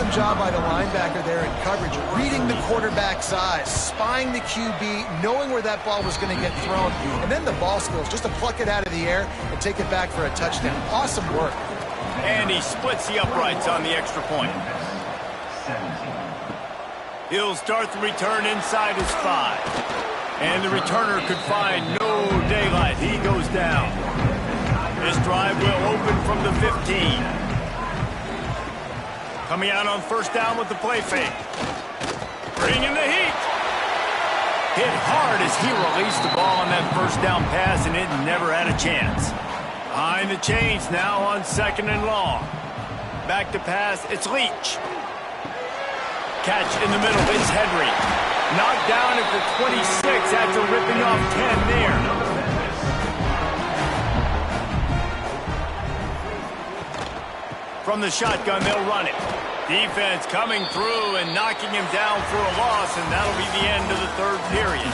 Awesome job by the linebacker there in coverage, reading the quarterback's eyes, spying the QB, knowing where that ball was going to get thrown, and then the ball skills just to pluck it out of the air and take it back for a touchdown. Awesome work. And he splits the uprights on the extra point. He'll start the return inside his 5. And the returner could find no daylight. He goes down. This drive will open from the 15. Coming out on first down with the play fake. Bringing the heat. Hit hard as he released the ball on that first down pass, and it never had a chance. Behind the chains now on 2nd and long. Back to pass, it's Leach. Catch in the middle, it's Henry. Knocked down at the 26 after ripping off 10 there. From the shotgun, they'll run it. Defense coming through and knocking him down for a loss, and that'll be the end of the 3rd period.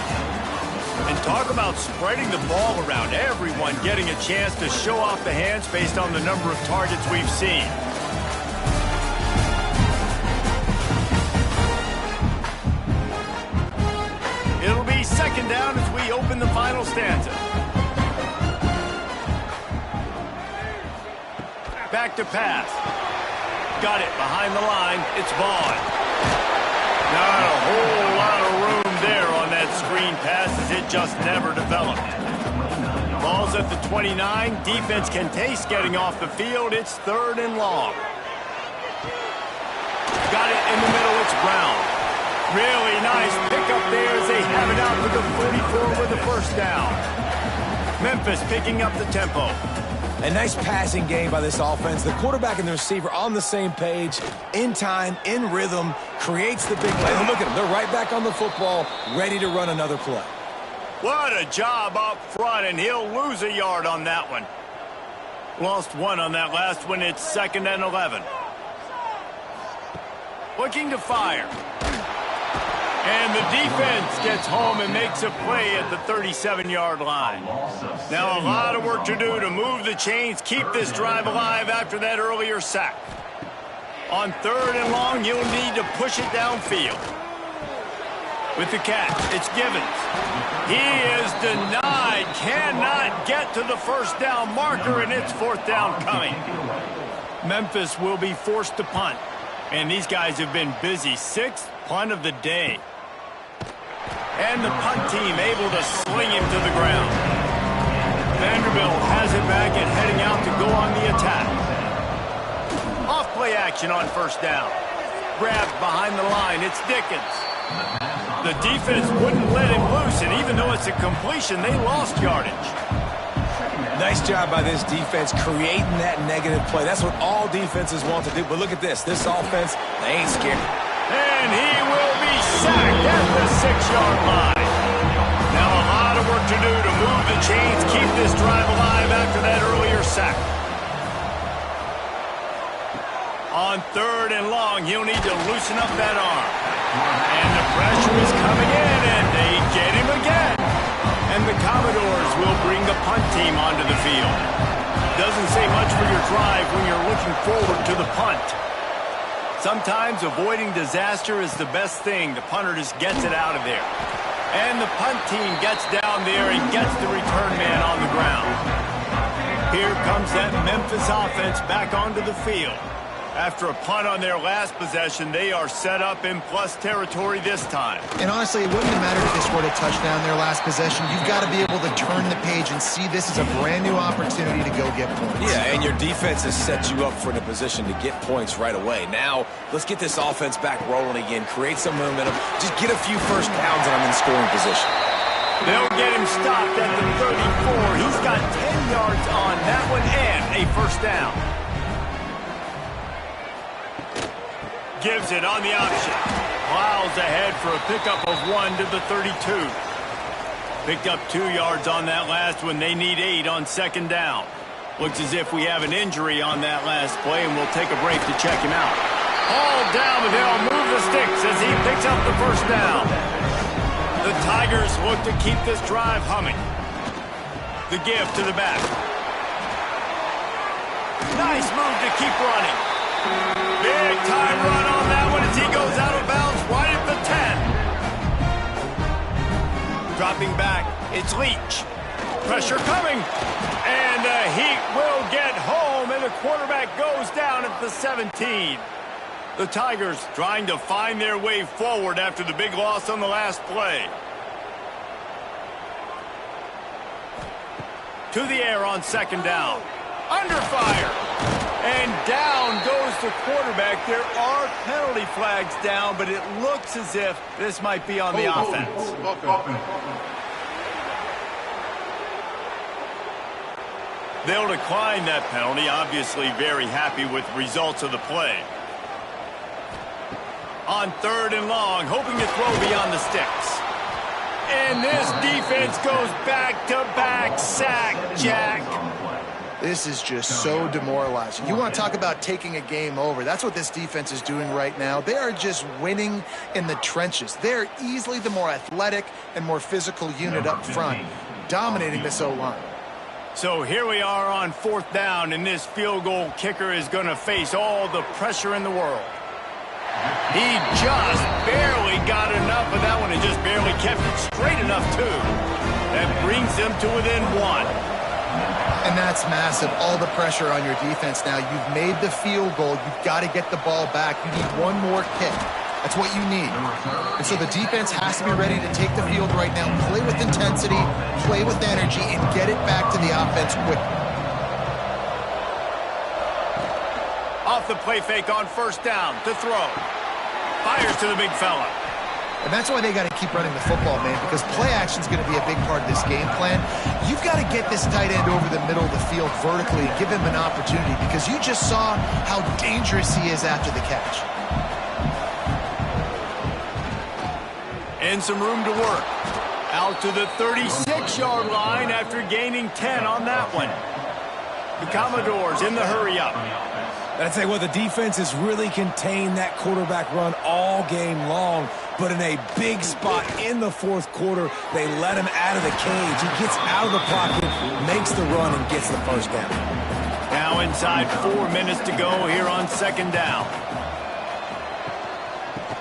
And talk about spreading the ball around. Everyone getting a chance to show off the hands based on the number of targets we've seen. It'll be 2nd down as we open the final stanza. Back to pass. Got it behind the line. It's Vaughn. Not a whole lot of room there on that screen pass as it just never developed. Ball's at the 29. Defense can taste getting off the field. It's 3rd and long. Got it in the middle. It's Brown. Really nice pickup there as they have it out to the 44 with the first down. Memphis picking up the tempo. A nice passing game by this offense. The quarterback and the receiver on the same page, in time, in rhythm, creates the big play. And look at them. They're right back on the football, ready to run another play. What a job up front, and he'll lose a yard on that one. Lost 1 on that last one. It's 2nd and 11. Looking to fire. And the defense gets home and makes a play at the 37-yard line. Now a lot of work to do to move the chains, keep this drive alive after that earlier sack. On 3rd and long, you'll need to push it downfield. With the catch, it's Givens. He is denied, cannot get to the first down marker, and it's 4th down coming. Memphis will be forced to punt. And these guys have been busy. 6th punt of the day. And the punt team able to sling him to the ground. Vanderblit has it back and heading out to go on the attack. Off play action on first down. Grabbed behind the line. It's Dickens. The defense wouldn't let him loose, and even though it's a completion, they lost yardage. Nice job by this defense creating that negative play. That's what all defenses want to do. But look at this. This offense, they ain't scared. And he will be sacked at the 6-yard line. Now a lot of work to do to move the chains, keep this drive alive after that earlier sack. On 3rd and long, he'll need to loosen up that arm. And the pressure is coming in, and they get him again. And the Commodores will bring the punt team onto the field. Doesn't say much for your drive when you're looking forward to the punt. Sometimes avoiding disaster is the best thing. The punter just gets it out of there. And the punt team gets down there and gets the return man on the ground. Here comes that Memphis offense back onto the field. After a punt on their last possession, they are set up in plus territory this time. And honestly, it wouldn't have mattered if they scored a touchdown their last possession. You've got to be able to turn the page and see this as a brand new opportunity to go get points. Yeah, and your defense has set you up for the position to get points right away. Now, let's get this offense back rolling again, create some momentum, just get a few first downs and I'm in scoring position. They'll get him stopped at the 34. He's got 10 yards on that one and a first down. Gives it on the option. Plows ahead for a pickup of 1 to the 32. Picked up 2 yards on that last one. They need 8 on second down. Looks as if we have an injury on that last play, and we'll take a break to check him out. All down, but they'll move the sticks as he picks up the first down. The Tigers look to keep this drive humming. The give to the back. Nice move to keep running. Big time run on Dropping back, it's Leach. Pressure coming, and the Heat will get home, and the quarterback goes down at the 17. The Tigers trying to find their way forward after the big loss on the last play. To the air on second down. Under fire. And down goes the quarterback. There are penalty flags down, but it looks as if this might be on the offense. They'll decline that penalty. Obviously very happy with the results of the play. On third and long, hoping to throw beyond the sticks. And this defense goes back-to-back sack, Jack. This is just so demoralizing. You want to talk about taking a game over. That's what this defense is doing right now. They are just winning in the trenches. They're easily the more athletic and more physical unit up front, dominating this O-line. So here we are on fourth down, and this field goal kicker is going to face all the pressure in the world. He just barely got enough of that one and just barely kept it straight enough, too. That brings them to within one. And that's massive. All the pressure on your defense now. You've made the field goal. You've got to get the ball back. You need one more kick. That's what you need. And so the defense has to be ready to take the field right now, play with intensity, play with energy, and get it back to the offense quickly. Off the play fake on first down to throw. Fires to the big fella. And that's why they got to keep running the football, man, because play action is going to be a big part of this game plan. You've got to get this tight end over the middle of the field vertically and give him an opportunity, because you just saw how dangerous he is after the catch. And some room to work. Out to the 36-yard line after gaining 10 on that one. The Commodores in the hurry-up. I'd say, well, the defense has really contained that quarterback run all game long, but in a big spot in the fourth quarter, they let him out of the cage. He gets out of the pocket, makes the run, and gets the first down. Now inside 4 minutes to go here on second down.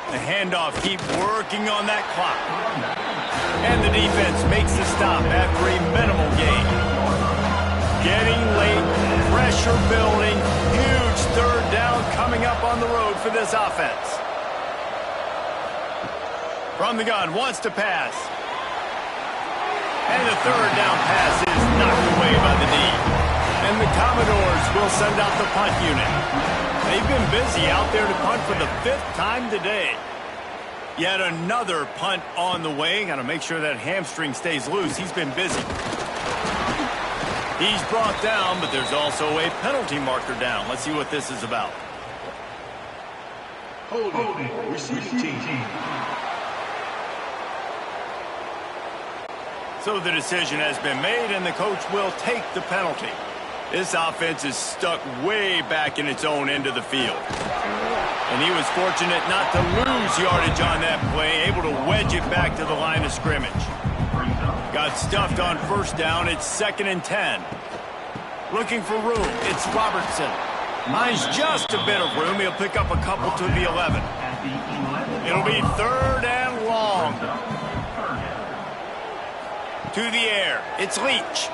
The handoff, keep working on that clock. And the defense makes the stop after a minimal gain. Getting late, pressure building, huge third down coming up on the road for this offense. From the gun, wants to pass. And the third down pass is knocked away by the D. And the Commodores will send out the punt unit. They've been busy out there to punt for the 5th time today. Yet another punt on the way. Got to make sure that hamstring stays loose. He's been busy. He's brought down, but there's also a penalty marker down. Let's see what this is about. Holding. Receiving team. So the decision has been made, and the coach will take the penalty. This offense is stuck way back in its own end of the field. And he was fortunate not to lose yardage on that play, able to wedge it back to the line of scrimmage. Got stuffed on first down. It's 2nd and 10. Looking for room. It's Robertson. Finds just a bit of room. He'll pick up a couple to the 11. It'll be 3rd and long. To the air. It's Leach.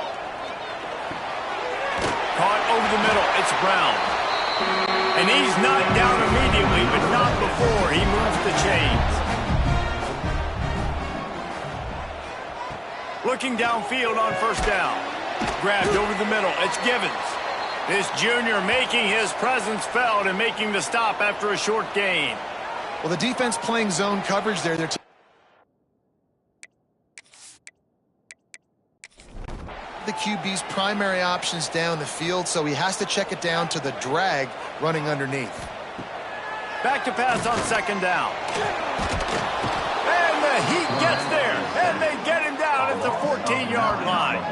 Caught over the middle. It's Brown. And he's knocked down immediately, but not before he moves the chains. Looking downfield on first down. Grabbed over the middle. It's Givens. This junior making his presence felt and making the stop after a short gain. Well, the defense playing zone coverage there. They're the QB's primary options down the field, so he has to check it down to the drag running underneath. Back to pass on second down. And the Heat gets there, and they get him down at the 14-yard line.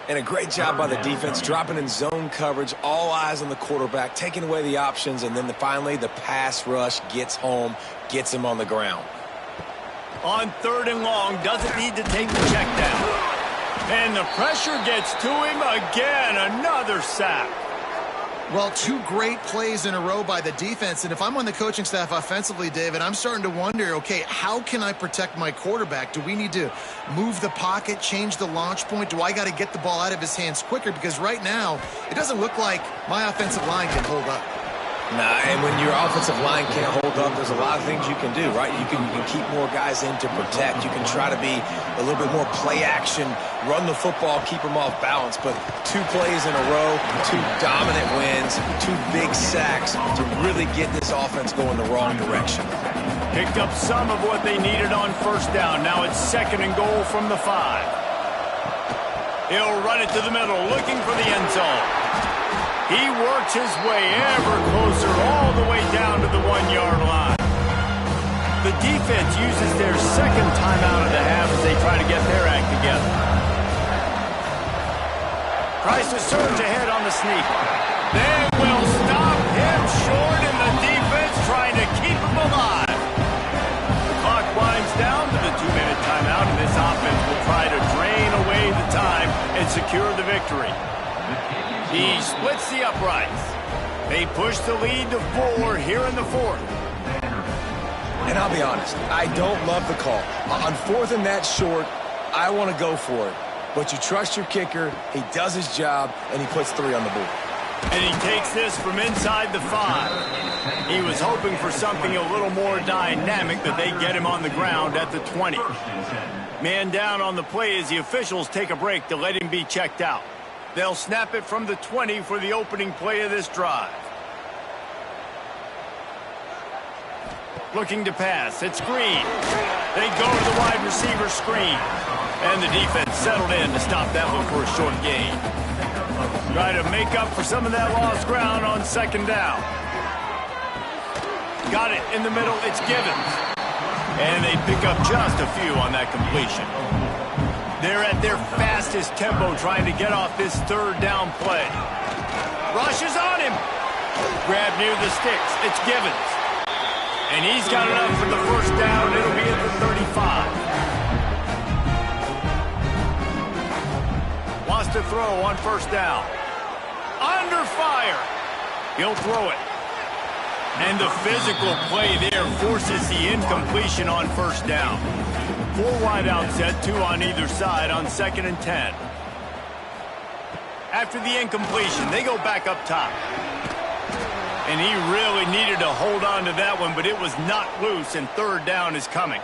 And a great job by the defense, dropping in zone coverage, all eyes on the quarterback, taking away the options, and then finally the pass rush gets home, gets him on the ground. On 3rd and long, doesn't need to take the check down. And the pressure gets to him again, another sack. Well, two great plays in a row by the defense, and if I'm on the coaching staff offensively, David, I'm starting to wonder, okay, how can I protect my quarterback? Do we need to move the pocket, change the launch point? Do I got to get the ball out of his hands quicker? Because right now, it doesn't look like my offensive line can hold up. Nah, and when your offensive line can't hold up, there's a lot of things you can do, right? You can keep more guys in to protect. You can try to be a little bit more play action, run the football, keep them off balance. But two plays in a row, two dominant wins, two big sacks to really get this offense going the wrong direction. Picked up some of what they needed on first down. Now it's 2nd and goal from the 5. He'll run it to the middle, looking for the end zone. He works his way ever closer all the way down to the 1-yard line. The defense uses their 2nd timeout of the half as they try to get their act together. Tries to surge ahead on the sneak. They will stop him short, and the defense trying to keep him alive. The clock winds down to the 2-minute timeout, and this offense will try to drain away the time and secure the victory. He splits the uprights. They push the lead to 4 here in the 4th. And I'll be honest, I don't love the call. On 4th and that short, I want to go for it. But you trust your kicker, he does his job, and he puts 3 on the board. And he takes this from inside the 5. He was hoping for something a little more dynamic, that they get him on the ground at the 20. Man down on the play as the officials take a break to let him be checked out. They'll snap it from the 20 for the opening play of this drive. Looking to pass. It's Green. They go to the wide receiver screen. And the defense settled in to stop that one for a short gain. Try to make up for some of that lost ground on 2nd down. Got it in the middle. It's Givens. And they pick up just a few on that completion. They're at their fastest tempo trying to get off this 3rd down play. Rushes on him. Grab near the sticks. It's Givens. And he's got enough for the 1st down. It'll be at the 35. Wants to throw on 1st down. Under fire. He'll throw it. And the physical play there forces the incompletion on 1st down. 4 wide out set, 2 on either side on 2nd and 10. After the incompletion, they go back up top. And he really needed to hold on to that one, but it was not loose, and 3rd down is coming.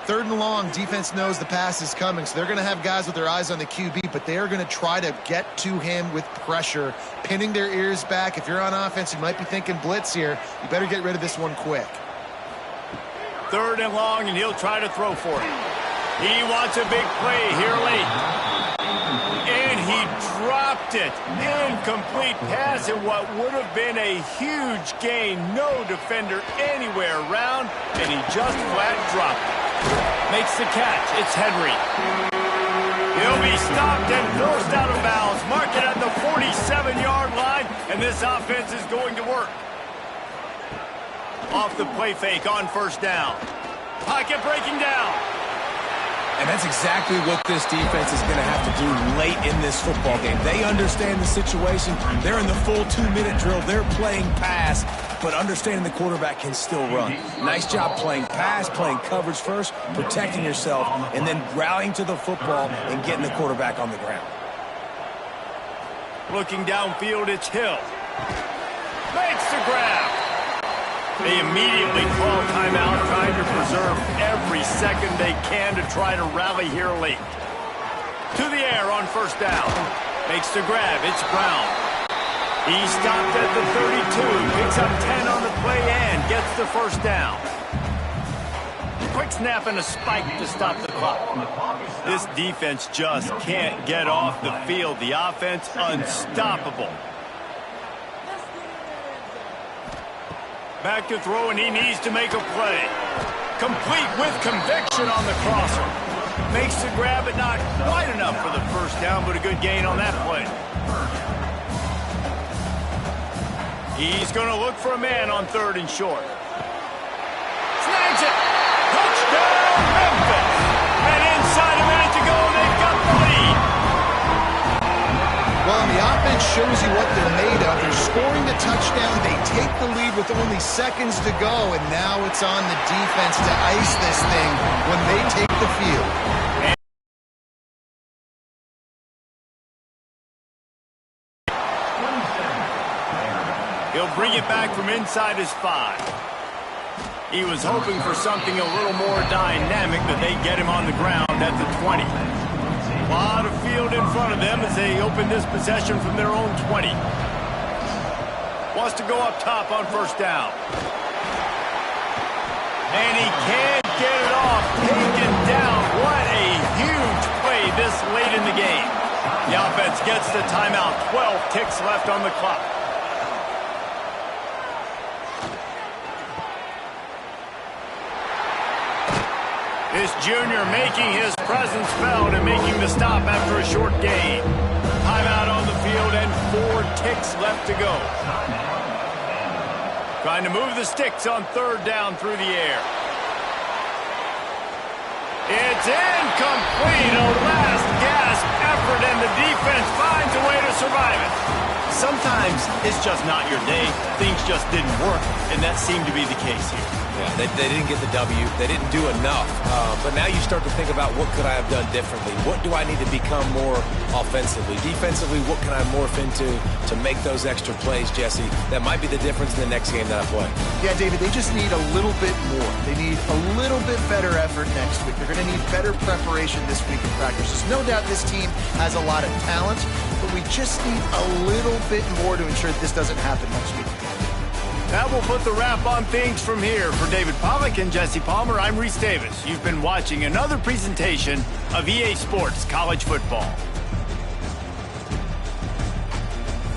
3rd and long, defense knows the pass is coming, so they're going to have guys with their eyes on the QB, but they are going to try to get to him with pressure, pinning their ears back. If you're on offense, you might be thinking blitz here. You better get rid of this one quick. 3rd and long, and he'll try to throw for it. He wants a big play here late. And he dropped it. Incomplete pass in what would have been a huge gain. No defender anywhere around, and he just flat dropped it. Makes the catch. It's Henry. He'll be stopped and forced out of bounds. Mark it at the 47-yard line, and this offense is going to work. Off the play fake on 1st down. Pocket breaking down. And that's exactly what this defense is going to have to do late in this football game. They understand the situation. They're in the full 2-minute drill. They're playing pass, but understanding the quarterback can still run. Nice job playing pass, playing coverage first, protecting yourself, and then rallying to the football and getting the quarterback on the ground. Looking downfield, it's Hill. Makes the grab. They immediately call timeout, trying to preserve every second they can to try to rally here late. To the air on 1st down. Makes the grab. It's Brown. He stopped at the 32. Picks up 10 on the play and gets the 1st down. Quick snap and a spike to stop the clock. This defense just can't get off the field. The offense unstoppable. Back to throw, and he needs to make a play. Complete with conviction on the crosser. Makes the grab, but not quite enough for the 1st down, but a good gain on that play. He's going to look for a man on 3rd and short. Snags it. Touchdown, Memphis. And inside a minute to go, they've got the lead. Well, and the offense shows you what they're made of. They're scoring the touchdown. They take the lead with only seconds to go, and now it's on the defense to ice this thing when they take the field. He'll bring it back from inside his 5. He was hoping for something a little more dynamic, but they get him on the ground at the 20. A lot of field in front of them as they open this possession from their own 20. Wants to go up top on first down. And he can't get it off. Taken down. What a huge play this late in the game. The offense gets the timeout. 12 ticks left on the clock. This junior making his presence felt and making the stop after a short gain. Timeout on the field and 4 ticks left to go. Trying to move the sticks on third down through the air. It's incomplete. A last gasp effort, and the defense finds a way to survive it. Sometimes it's just not your day. Things just didn't work, and that seemed to be the case here. Yeah, they didn't get the W. They didn't do enough. But now you start to think about what could I have done differently? What do I need to become more offensively? Defensively, what can I morph into to make those extra plays, Jesse? That might be the difference in the next game that I play. Yeah, David, they just need a little bit more. They need a little bit better effort next week. They're going to need better preparation this week in practice. There's no doubt this team has a lot of talent, but we just need a little bit more to ensure that this doesn't happen next week. That will put the wrap on things from here. For David Pollack and Jesse Palmer, I'm Reese Davis. You've been watching another presentation of EA Sports College Football.